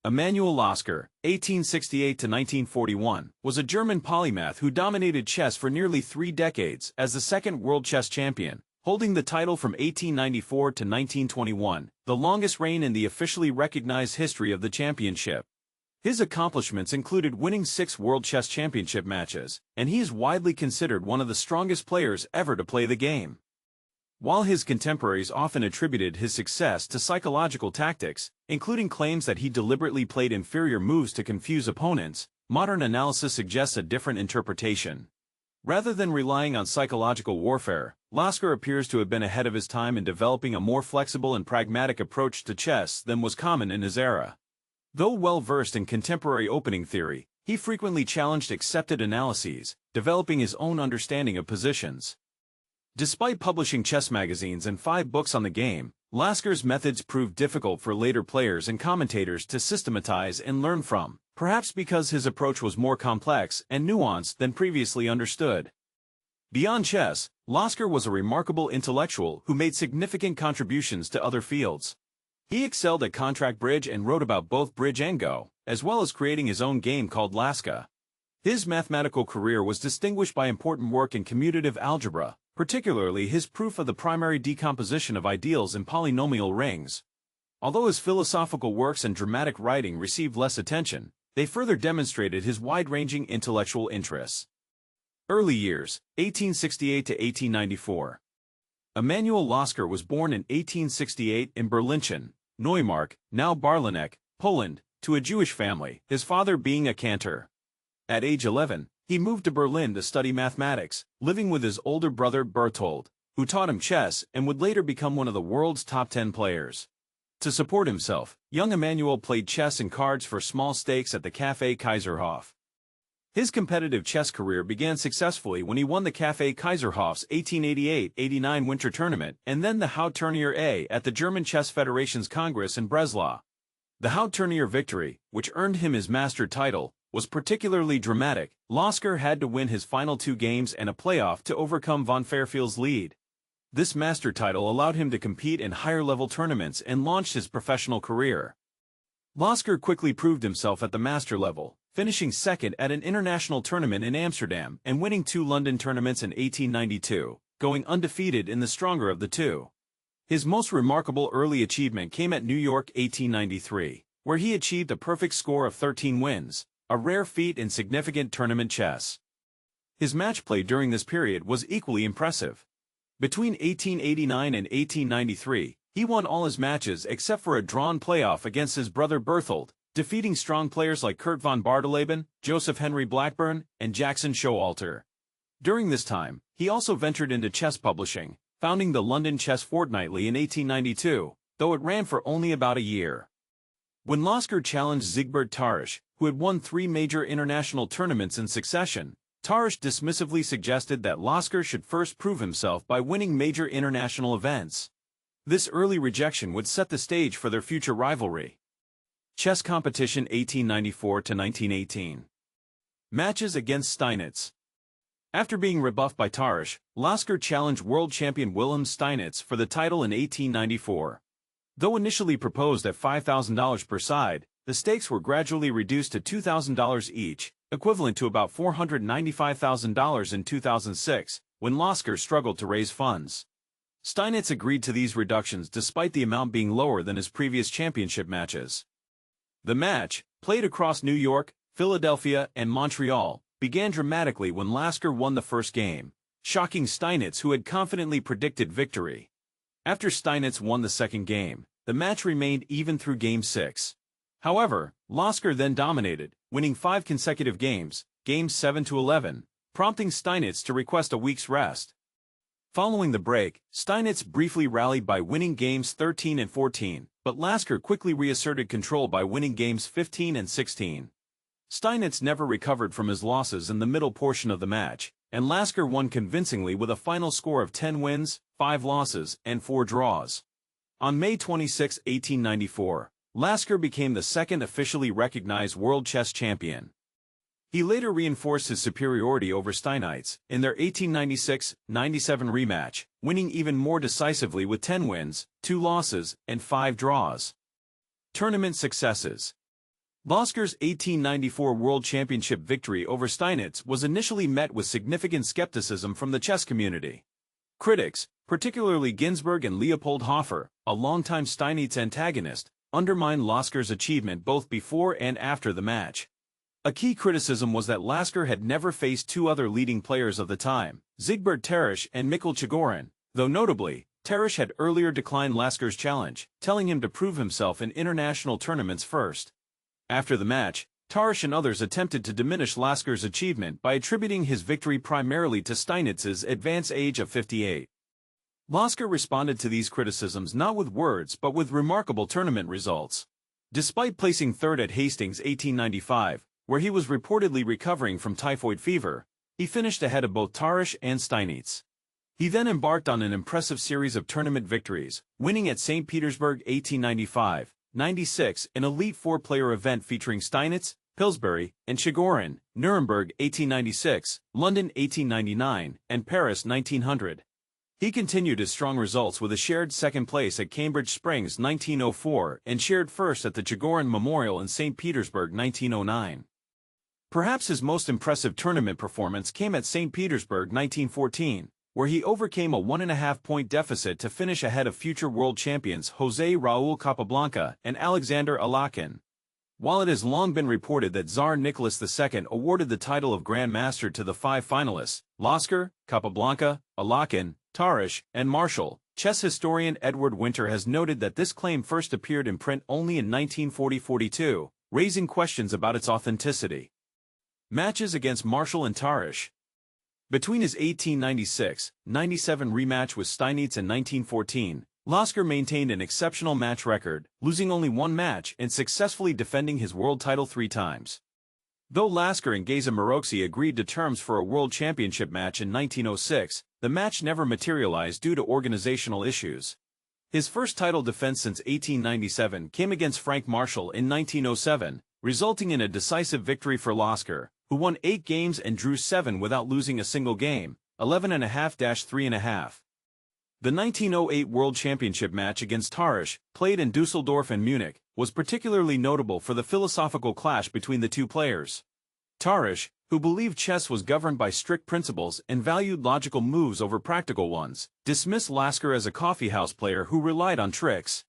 Emanuel Lasker, 1868–1941, was a German polymath who dominated chess for nearly 3 decades as the second world chess champion, holding the title from 1894 to 1921, the longest reign in the officially recognized history of the championship. His accomplishments included winning 6 World Chess Championship matches, and he is widely considered one of the strongest players ever to play the game. While his contemporaries often attributed his success to psychological tactics, including claims that he deliberately played inferior moves to confuse opponents, modern analysis suggests a different interpretation. Rather than relying on psychological warfare, Lasker appears to have been ahead of his time in developing a more flexible and pragmatic approach to chess than was common in his era. Though well-versed in contemporary opening theory, he frequently challenged accepted analyses, developing his own understanding of positions. Despite publishing chess magazines and 5 books on the game, Lasker's methods proved difficult for later players and commentators to systematize and learn from, perhaps because his approach was more complex and nuanced than previously understood. Beyond chess, Lasker was a remarkable intellectual who made significant contributions to other fields. He excelled at contract bridge and wrote about both bridge and Go, as well as creating his own game called Lasker. His mathematical career was distinguished by important work in commutative algebra, particularly his proof of the primary decomposition of ideals in polynomial rings. Although his philosophical works and dramatic writing received less attention, they further demonstrated his wide-ranging intellectual interests. Early years, 1868 to 1894. Emanuel Lasker was born in 1868 in Berlinchen, Neumark, now Barlinek, Poland, to a Jewish family, his father being a cantor. At age 11, he moved to Berlin to study mathematics, living with his older brother Berthold, who taught him chess and would later become one of the world's top 10 players. To support himself, young Emanuel played chess and cards for small stakes at the Café Kaiserhof. His competitive chess career began successfully when he won the Café Kaiserhof's 1888-89 winter tournament and then the Hauptturnier A at the German Chess Federation's Congress in Breslau. The Hauptturnier victory, which earned him his master title, was particularly dramatic. Lasker had to win his final 2 games and a playoff to overcome von Fairfield's lead. This master title allowed him to compete in higher-level tournaments and launched his professional career. Lasker quickly proved himself at the master level, finishing second at an international tournament in Amsterdam and winning 2 London tournaments in 1892, going undefeated in the stronger of the 2. His most remarkable early achievement came at New York 1893, where he achieved a perfect score of 13 wins, a rare feat in significant tournament chess. His match play during this period was equally impressive. Between 1889 and 1893, he won all his matches except for a drawn playoff against his brother Berthold, defeating strong players like Kurt von Bardeleben, Joseph Henry Blackburn, and Jackson Showalter. During this time, he also ventured into chess publishing, founding the London Chess Fortnightly in 1892, though it ran for only about a year. When Lasker challenged Siegbert Tarrasch, who had won 3 major international tournaments in succession, Tarrasch dismissively suggested that Lasker should first prove himself by winning major international events. This early rejection would set the stage for their future rivalry. Chess competition 1894 to 1918. Matches against Steinitz. After being rebuffed by Tarrasch, Lasker challenged world champion Wilhelm Steinitz for the title in 1894. Though initially proposed at $5,000 per side, the stakes were gradually reduced to $2,000 each, equivalent to about $495,000 in 2006, when Lasker struggled to raise funds. Steinitz agreed to these reductions despite the amount being lower than his previous championship matches. The match, played across New York, Philadelphia, and Montreal, began dramatically when Lasker won the first game, shocking Steinitz, who had confidently predicted victory. After Steinitz won the second game, the match remained even through Game 6. However, Lasker then dominated, winning 5 consecutive games, games 7 to 11, prompting Steinitz to request a week's rest. Following the break, Steinitz briefly rallied by winning games 13 and 14, but Lasker quickly reasserted control by winning games 15 and 16. Steinitz never recovered from his losses in the middle portion of the match, and Lasker won convincingly with a final score of 10 wins, 5 losses, and 4 draws. On May 26, 1894, Lasker became the second officially recognized world chess champion. He later reinforced his superiority over Steinitz in their 1896-97 rematch, winning even more decisively with 10 wins, 2 losses, and 5 draws. Tournament successes. Lasker's 1894 World Championship victory over Steinitz was initially met with significant skepticism from the chess community. Critics, particularly Ginsburg and Leopold Hofer, a longtime Steinitz antagonist, undermined Lasker's achievement both before and after the match. A key criticism was that Lasker had never faced two other leading players of the time, Zygmunt Tarrasch and Mikhail Chigorin, though notably, Tarrasch had earlier declined Lasker's challenge, telling him to prove himself in international tournaments first. After the match, Tarrasch and others attempted to diminish Lasker's achievement by attributing his victory primarily to Steinitz's advanced age of 58. Lasker responded to these criticisms not with words but with remarkable tournament results. Despite placing third at Hastings 1895, where he was reportedly recovering from typhoid fever, he finished ahead of both Tarrasch and Steinitz. He then embarked on an impressive series of tournament victories, winning at St. Petersburg 1895, 96, an elite four-player event featuring Steinitz, Pillsbury, and Chigorin, Nuremberg 1896, London 1899, and Paris 1900. He continued his strong results with a shared second place at Cambridge Springs 1904 and shared first at the Chigorin Memorial in St. Petersburg 1909. Perhaps his most impressive tournament performance came at St. Petersburg 1914, where he overcame a 1.5-point deficit to finish ahead of future world champions José Raúl Capablanca and Alexander Alekhine. While it has long been reported that Tsar Nicholas II awarded the title of Grand Master to the five finalists, Lasker, Capablanca, Alekhine, Tarrasch, and Marshall, chess historian Edward Winter has noted that this claim first appeared in print only in 1940-42, raising questions about its authenticity. Matches against Marshall and Tarrasch. Between his 1896-97 rematch with Steinitz in 1914, Lasker maintained an exceptional match record, losing only one match and successfully defending his world title 3 times. Though Lasker and Geza Maroczy agreed to terms for a world championship match in 1906, the match never materialized due to organizational issues. His first title defense since 1897 came against Frank Marshall in 1907, resulting in a decisive victory for Lasker, who won 8 games and drew 7 without losing a single game, 11.5-3.5. The 1908 World Championship match against Tarrasch, played in Dusseldorf and Munich, was particularly notable for the philosophical clash between the two players. Tarrasch, who believed chess was governed by strict principles and valued logical moves over practical ones, dismissed Lasker as a coffeehouse player who relied on tricks.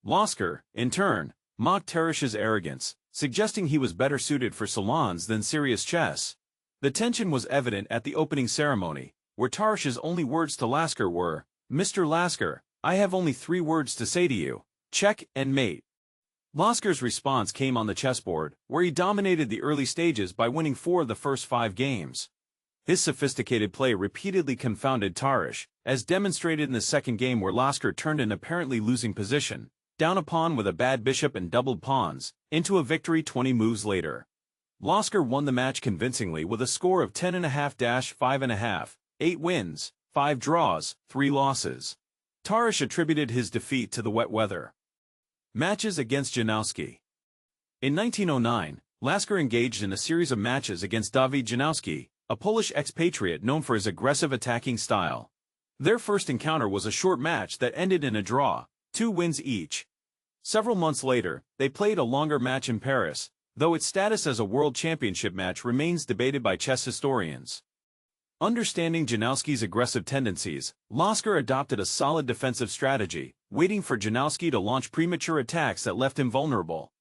Lasker, in turn, mocked Tarrasch's arrogance, suggesting he was better suited for salons than serious chess. The tension was evident at the opening ceremony, where Tarrasch's only words to Lasker were, "Mr. Lasker, I have only 3 words to say to you: check and mate." Lasker's response came on the chessboard, where he dominated the early stages by winning 4 of the first 5 games. His sophisticated play repeatedly confounded Tarrasch, as demonstrated in the second game where Lasker turned an apparently losing position, down a pawn with a bad bishop and doubled pawns, into a victory 20 moves later. Lasker won the match convincingly with a score of 10.5-5.5, 8 wins, 5 draws, 3 losses. Tarrasch attributed his defeat to the wet weather. Matches against Janowski. In 1909, Lasker engaged in a series of matches against Dawid Janowski, a Polish expatriate known for his aggressive attacking style. Their first encounter was a short match that ended in a draw, 2 wins each. Several months later, they played a longer match in Paris, though its status as a world championship match remains debated by chess historians. Understanding Janowski's aggressive tendencies, Lasker adopted a solid defensive strategy, waiting for Janowski to launch premature attacks that left him vulnerable.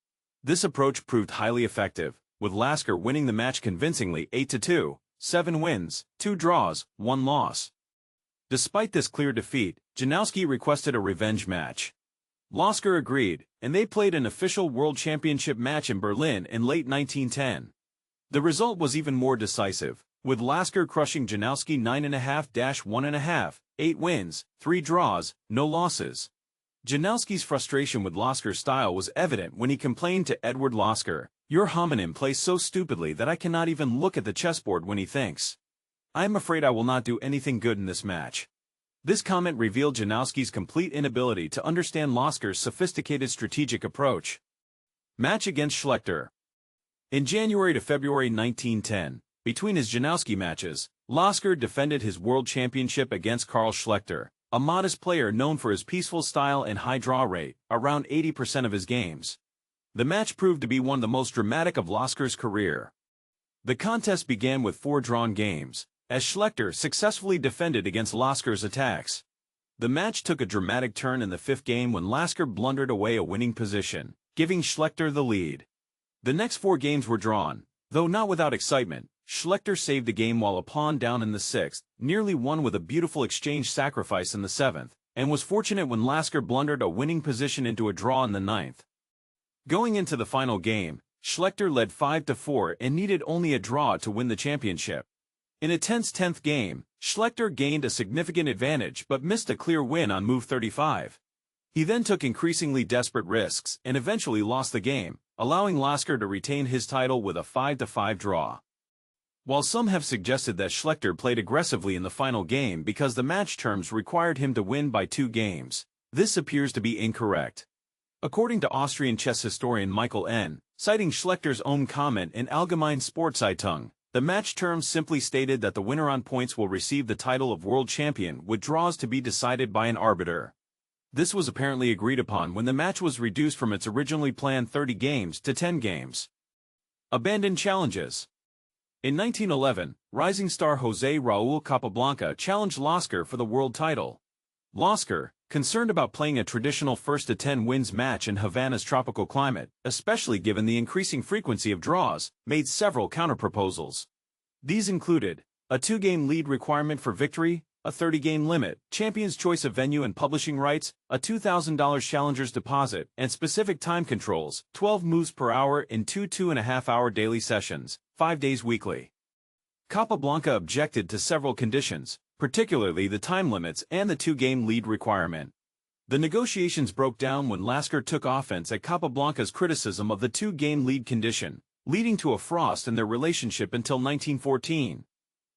This approach proved highly effective, with Lasker winning the match convincingly 8-2, 7 wins, 2 draws, 1 loss. Despite this clear defeat, Janowski requested a revenge match. Lasker agreed, and they played an official World Championship match in Berlin in late 1910. The result was even more decisive, with Lasker crushing Janowski 9.5-1.5, 8 wins, 3 draws, no losses. Janowski's frustration with Lasker's style was evident when he complained to Edward Lasker, "Your hominem plays so stupidly that I cannot even look at the chessboard when he thinks. I am afraid I will not do anything good in this match." This comment revealed Janowski's complete inability to understand Lasker's sophisticated strategic approach. Match against Schlechter. In January to February 1910, between his Janowski matches, Lasker defended his world championship against Karl Schlechter, a modest player known for his peaceful style and high draw rate, around 80% of his games. The match proved to be one of the most dramatic of Lasker's career. The contest began with 4 drawn games, as Schlechter successfully defended against Lasker's attacks. The match took a dramatic turn in the 5th game when Lasker blundered away a winning position, giving Schlechter the lead. The next 4 games were drawn, though not without excitement. Schlechter saved a game while a pawn down in the 6th, nearly won with a beautiful exchange sacrifice in the 7th, and was fortunate when Lasker blundered a winning position into a draw in the 9th. Going into the final game, Schlechter led 5-4 and needed only a draw to win the championship. In a tense 10th game, Schlechter gained a significant advantage but missed a clear win on move 35. He then took increasingly desperate risks and eventually lost the game, allowing Lasker to retain his title with a 5-5 draw. While some have suggested that Schlechter played aggressively in the final game because the match terms required him to win by 2 games, this appears to be incorrect. According to Austrian chess historian Michael N., citing Schlechter's own comment in Allgemeine Sportzeitung, the match terms simply stated that the winner on points will receive the title of world champion with draws to be decided by an arbiter. This was apparently agreed upon when the match was reduced from its originally planned 30 games to 10 games. Abandoned challenges. In 1911, rising star José Raúl Capablanca challenged Lasker for the world title. Lasker, concerned about playing a traditional first-to-10 wins match in Havana's tropical climate, especially given the increasing frequency of draws, made several counterproposals. These included a 2-game lead requirement for victory, a 30-game limit, champion's choice of venue and publishing rights, a $2,000 challenger's deposit, and specific time controls, 12 moves per hour in 2 2.5-hour daily sessions, 5 days weekly. Capablanca objected to several conditions, particularly the time limits and the 2-game lead requirement. The negotiations broke down when Lasker took offense at Capablanca's criticism of the 2-game lead condition, leading to a frost in their relationship until 1914.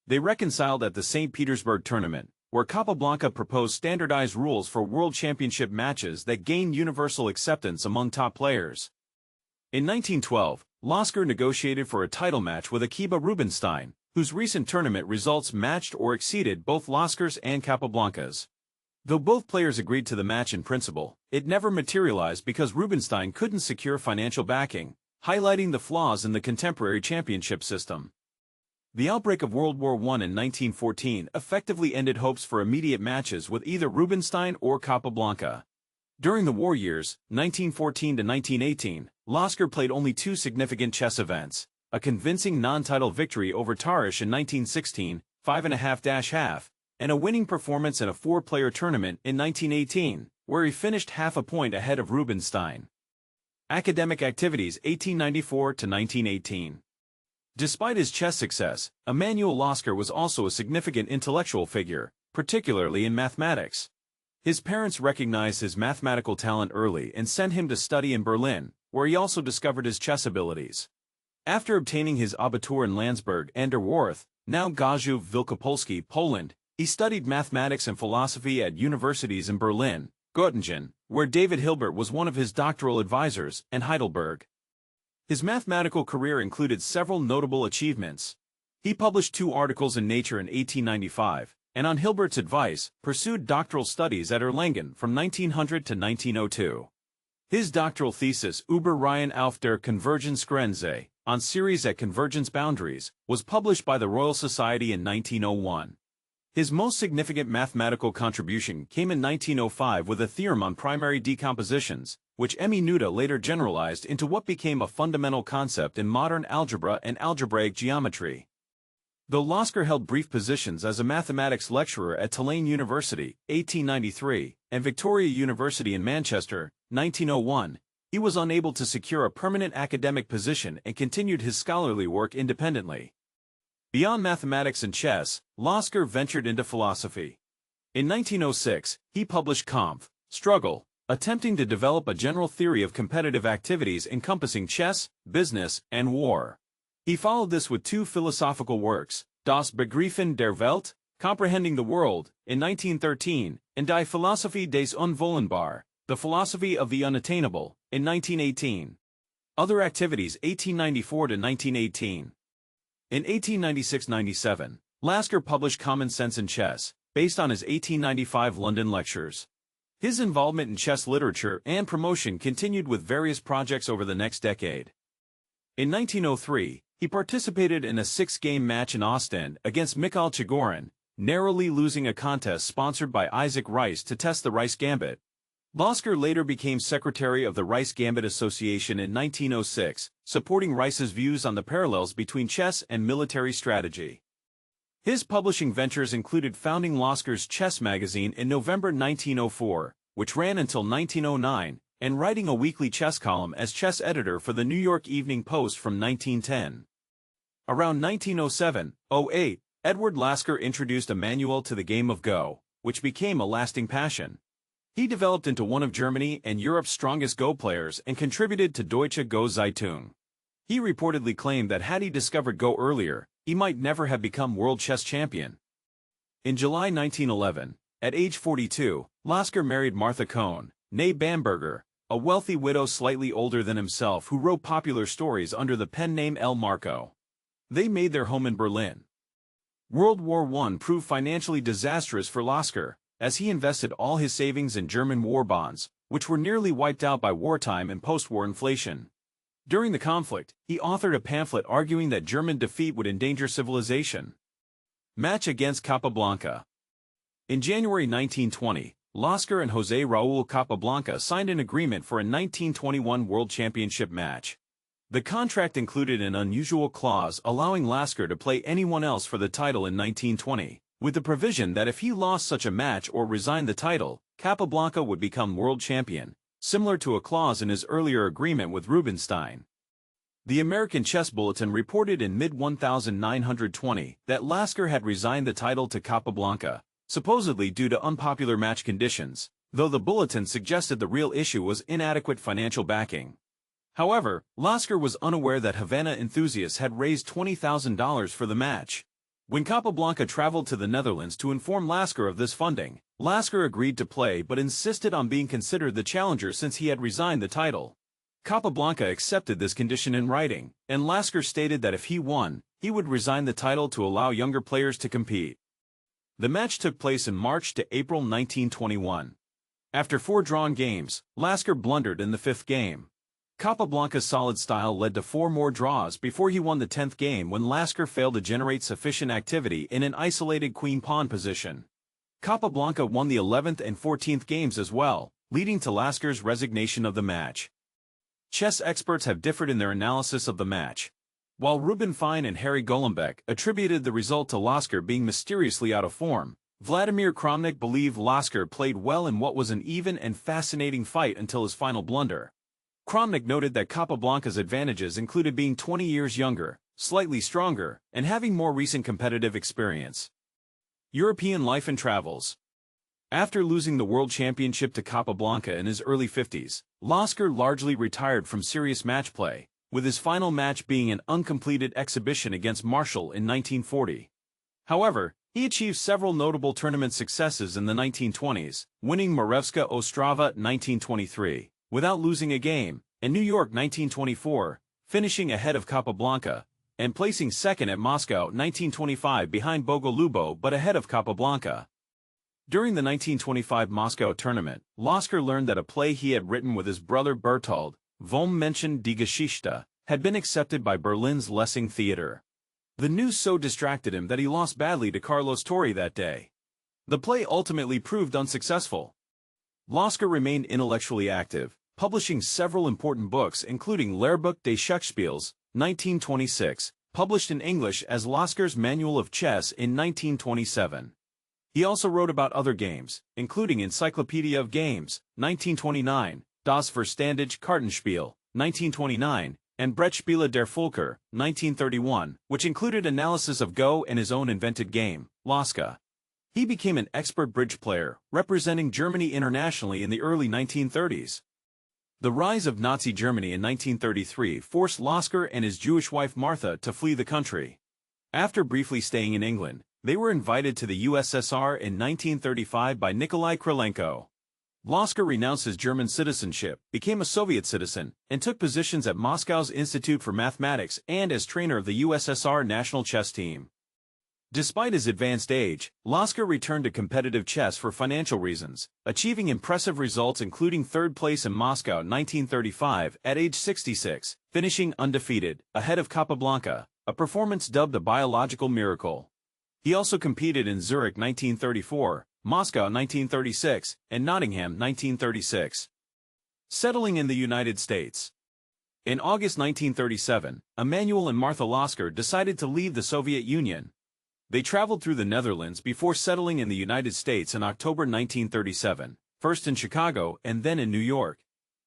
They reconciled at the St. Petersburg tournament, where Capablanca proposed standardized rules for world championship matches that gained universal acceptance among top players. In 1912, Lasker negotiated for a title match with Akiba Rubinstein, whose recent tournament results matched or exceeded both Lasker's and Capablanca's. Though both players agreed to the match in principle, it never materialized because Rubinstein couldn't secure financial backing, highlighting the flaws in the contemporary championship system. The outbreak of World War I in 1914 effectively ended hopes for immediate matches with either Rubinstein or Capablanca. During the war years, 1914 to 1918, Lasker played only 2 significant chess events: a convincing non-title victory over Tarish in 1916, 5.5-half, and a winning performance in a 4-player tournament in 1918, where he finished half a point ahead of Rubinstein. Academic activities 1894 to 1918. Despite his chess success, Emanuel Lasker was also a significant intellectual figure, particularly in mathematics. His parents recognized his mathematical talent early and sent him to study in Berlin, where he also discovered his chess abilities. After obtaining his Abitur in Landsberg an der Warth, now Gorzów Wielkopolski, Poland, he studied mathematics and philosophy at universities in Berlin, Göttingen, where David Hilbert was one of his doctoral advisors, and Heidelberg. His mathematical career included several notable achievements. He published 2 articles in Nature in 1895, and on Hilbert's advice, pursued doctoral studies at Erlangen from 1900 to 1902. His doctoral thesis, Über Reihen auf der Konvergenzgrenze, on series at convergence boundaries, was published by the Royal Society in 1901. His most significant mathematical contribution came in 1905 with a theorem on primary decompositions, which Emmy Noether later generalized into what became a fundamental concept in modern algebra and algebraic geometry. Though Lasker held brief positions as a mathematics lecturer at Tulane University, 1893, and Victoria University in Manchester, 1901, he was unable to secure a permanent academic position and continued his scholarly work independently. Beyond mathematics and chess, Lasker ventured into philosophy. In 1906, he published Kampf, Struggle, attempting to develop a general theory of competitive activities encompassing chess, business, and war. He followed this with 2 philosophical works, Das Begreifen der Welt, Comprehending the World, in 1913, and Die Philosophie des Unvollenbar, The Philosophy of the Unattainable, in 1918. Other activities 1894 to 1918. In 1896-97, Lasker published Common Sense in Chess, based on his 1895 London lectures. His involvement in chess literature and promotion continued with various projects over the next decade. In 1903, he participated in a 6-game match in Ostend against Mikhail Chigorin, narrowly losing a contest sponsored by Isaac Rice to test the Rice Gambit. Lasker later became secretary of the Rice Gambit Association in 1906, supporting Rice's views on the parallels between chess and military strategy. His publishing ventures included founding Lasker's Chess magazine in November 1904, which ran until 1909, and writing a weekly chess column as chess editor for the New York Evening Post from 1910. Around 1907-08, Edward Lasker introduced a manual to the game of Go, which became a lasting passion. He developed into one of Germany and Europe's strongest Go players and contributed to Deutsche Go Zeitung. He reportedly claimed that had he discovered Go earlier, he might never have become world chess champion. In July 1911, at age 42, Lasker married Martha Cohn, née Bamberger, a wealthy widow slightly older than himself who wrote popular stories under the pen name L. Marco. They made their home in Berlin. World War I proved financially disastrous for Lasker, as he invested all his savings in German war bonds, which were nearly wiped out by wartime and post-war inflation. During the conflict, he authored a pamphlet arguing that German defeat would endanger civilization. Match against Capablanca. In January 1920, Lasker and José Raúl Capablanca signed an agreement for a 1921 World Championship match. The contract included an unusual clause allowing Lasker to play anyone else for the title in 1920, with the provision that if he lost such a match or resigned the title, Capablanca would become world champion, similar to a clause in his earlier agreement with Rubinstein. The American Chess Bulletin reported in mid-1920 that Lasker had resigned the title to Capablanca, supposedly due to unpopular match conditions, though the bulletin suggested the real issue was inadequate financial backing. However, Lasker was unaware that Havana enthusiasts had raised $20,000 for the match. When Capablanca traveled to the Netherlands to inform Lasker of this funding, Lasker agreed to play but insisted on being considered the challenger since he had resigned the title. Capablanca accepted this condition in writing, and Lasker stated that if he won, he would resign the title to allow younger players to compete. The match took place in March to April 1921. After 4 drawn games, Lasker blundered in the 5th game. Capablanca's solid style led to 4 more draws before he won the 10th game when Lasker failed to generate sufficient activity in an isolated queen-pawn position. Capablanca won the 11th and 14th games as well, leading to Lasker's resignation of the match. Chess experts have differed in their analysis of the match. While Ruben Fine and Harry Golombek attributed the result to Lasker being mysteriously out of form, Vladimir Kramnik believed Lasker played well in what was an even and fascinating fight until his final blunder. Kramnik noted that Capablanca's advantages included being 20 years younger, slightly stronger, and having more recent competitive experience. European life and travels. After losing the World Championship to Capablanca in his early 50s, Lasker largely retired from serious match play, with his final match being an uncompleted exhibition against Marshall in 1940. However, he achieved several notable tournament successes in the 1920s, winning Marewska Ostrava 1923. Without losing a game, and New York 1924, finishing ahead of Capablanca, and placing second at Moscow 1925 behind Bogolubo but ahead of Capablanca. During the 1925 Moscow tournament, Lasker learned that a play he had written with his brother Berthold, Vom Menschen die Geschichte, had been accepted by Berlin's Lessing Theater. The news so distracted him that he lost badly to Carlos Torre that day. The play ultimately proved unsuccessful. Lasker remained intellectually active, publishing several important books including Lehrbuch des Schachspiels, 1926, published in English as Lasker's Manual of Chess in 1927. He also wrote about other games, including Encyclopedia of Games, 1929, Das Verständige Kartenspiel, 1929, and Brettspiele der Völker, 1931, which included analysis of Go and his own invented game, Laska. He became an expert bridge player, representing Germany internationally in the early 1930s. The rise of Nazi Germany in 1933 forced Lasker and his Jewish wife Martha to flee the country. After briefly staying in England, they were invited to the USSR in 1935 by Nikolai Krylenko. Lasker renounced his German citizenship, became a Soviet citizen, and took positions at Moscow's Institute for Mathematics and as trainer of the USSR national chess team. Despite his advanced age, Lasker returned to competitive chess for financial reasons, achieving impressive results including third place in Moscow in 1935 at age 66, finishing undefeated, ahead of Capablanca, a performance dubbed a biological miracle. He also competed in Zurich 1934, Moscow 1936, and Nottingham 1936. Settling in the United States. In August 1937, Emanuel and Martha Lasker decided to leave the Soviet Union. They traveled through the Netherlands before settling in the United States in October 1937, first in Chicago and then in New York.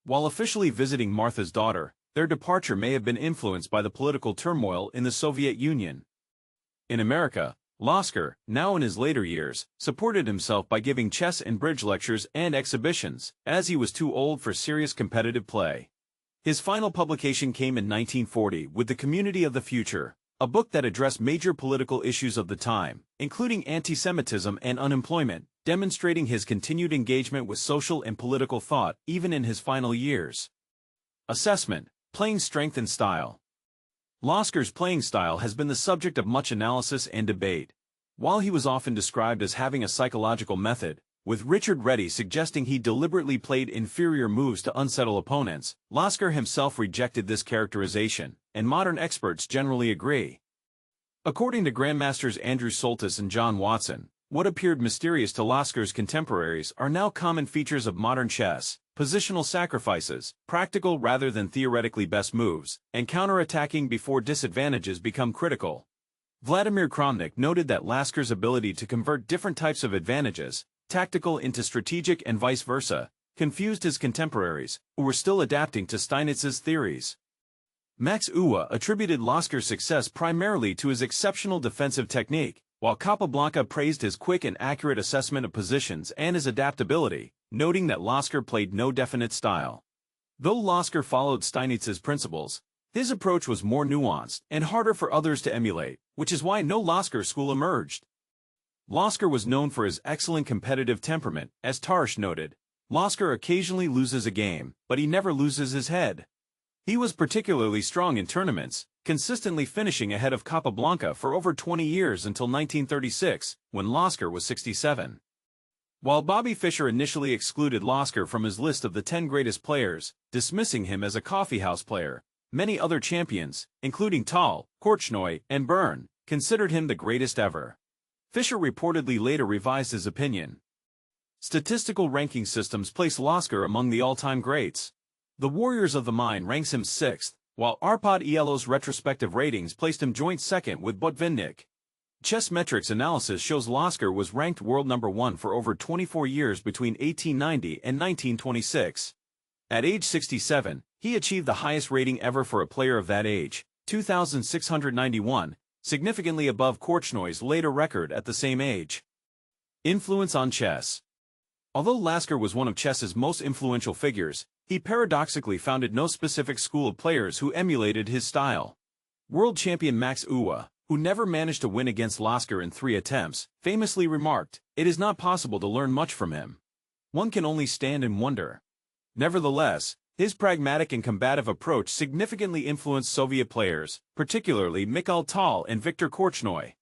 While officially visiting Martha's daughter, their departure may have been influenced by the political turmoil in the Soviet Union. In America, Lasker, now in his later years, supported himself by giving chess and bridge lectures and exhibitions, as he was too old for serious competitive play. His final publication came in 1940 with The Community of the Future, a book that addressed major political issues of the time, including anti-Semitism and unemployment, demonstrating his continued engagement with social and political thought even in his final years. Assessment: Playing strength and style. Lasker's playing style has been the subject of much analysis and debate. While he was often described as having a psychological method, with Richard Reddy suggesting he deliberately played inferior moves to unsettle opponents, Lasker himself rejected this characterization, and modern experts generally agree. According to grandmasters Andrew Soltis and John Watson, what appeared mysterious to Lasker's contemporaries are now common features of modern chess: positional sacrifices, practical rather than theoretically best moves, and counterattacking before disadvantages become critical. Vladimir Kramnik noted that Lasker's ability to convert different types of advantages, tactical into strategic and vice versa, confused his contemporaries, who were still adapting to Steinitz's theories. Max Uwe attributed Lasker's success primarily to his exceptional defensive technique, while Capablanca praised his quick and accurate assessment of positions and his adaptability, noting that Lasker played no definite style. Though Lasker followed Steinitz's principles, his approach was more nuanced and harder for others to emulate, which is why no Lasker school emerged. Lasker was known for his excellent competitive temperament, as Tarsh noted. Lasker occasionally loses a game, but he never loses his head. He was particularly strong in tournaments, consistently finishing ahead of Capablanca for over 20 years until 1936, when Lasker was 67. While Bobby Fischer initially excluded Lasker from his list of the 10 greatest players, dismissing him as a coffeehouse player, many other champions, including Tal, Korchnoi, and Byrne, considered him the greatest ever. Fischer reportedly later revised his opinion. Statistical ranking systems place Lasker among the all-time greats. The Warriors of the Mind ranks him 6th, while Arpad Elo's retrospective ratings placed him joint 2nd with Botvinnik. Chessmetrics analysis shows Lasker was ranked world number 1 for over 24 years between 1890 and 1926. At age 67, he achieved the highest rating ever for a player of that age, 2,691, significantly above Korchnoi's later record at the same age. Influence on chess. Although Lasker was one of chess's most influential figures, he paradoxically founded no specific school of players who emulated his style. World champion Max Uwe, who never managed to win against Lasker in 3 attempts, famously remarked, "It is not possible to learn much from him. One can only stand and wonder." Nevertheless, his pragmatic and combative approach significantly influenced Soviet players, particularly Mikhail Tal and Viktor Korchnoi.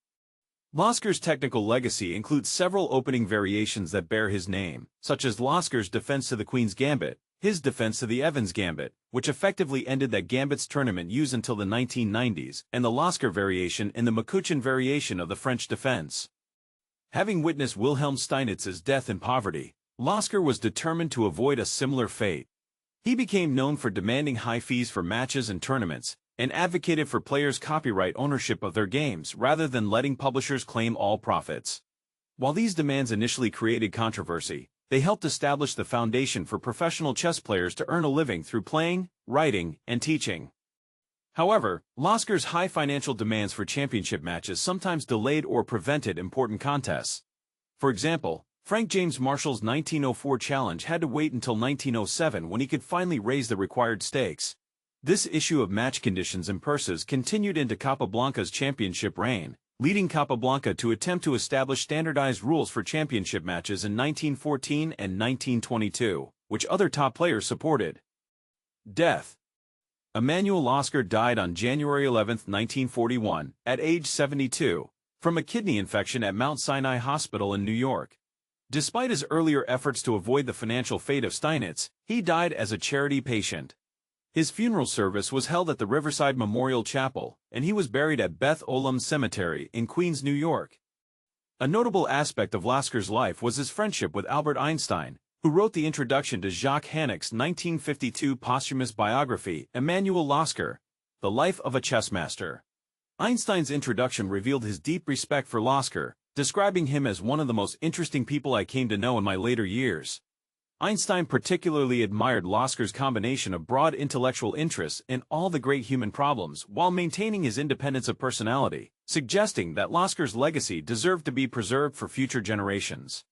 Lasker's technical legacy includes several opening variations that bear his name, such as Lasker's defense to the Queen's Gambit, his defense to the Evans Gambit, which effectively ended that Gambit's tournament use until the 1990s, and the Lasker variation and the Makuchin variation of the French defense. Having witnessed Wilhelm Steinitz's death in poverty, Lasker was determined to avoid a similar fate. He became known for demanding high fees for matches and tournaments, and advocated for players' copyright ownership of their games rather than letting publishers claim all profits. While these demands initially created controversy, they helped establish the foundation for professional chess players to earn a living through playing, writing, and teaching. However, Lasker's high financial demands for championship matches sometimes delayed or prevented important contests. For example, Frank James Marshall's 1904 challenge had to wait until 1907 when he could finally raise the required stakes. This issue of match conditions and purses continued into Capablanca's championship reign, leading Capablanca to attempt to establish standardized rules for championship matches in 1914 and 1922, which other top players supported. Death. Emanuel Lasker died on January 11, 1941, at age 72, from a kidney infection at Mount Sinai Hospital in New York. Despite his earlier efforts to avoid the financial fate of Steinitz, he died as a charity patient. His funeral service was held at the Riverside Memorial Chapel, and he was buried at Beth Olam Cemetery in Queens, New York. A notable aspect of Lasker's life was his friendship with Albert Einstein, who wrote the introduction to Jacques Hanneke's 1952 posthumous biography, Emanuel Lasker, The Life of a Chessmaster. Einstein's introduction revealed his deep respect for Lasker, describing him as one of the most interesting people I came to know in my later years. Einstein particularly admired Lasker's combination of broad intellectual interests in all the great human problems while maintaining his independence of personality, suggesting that Lasker's legacy deserved to be preserved for future generations.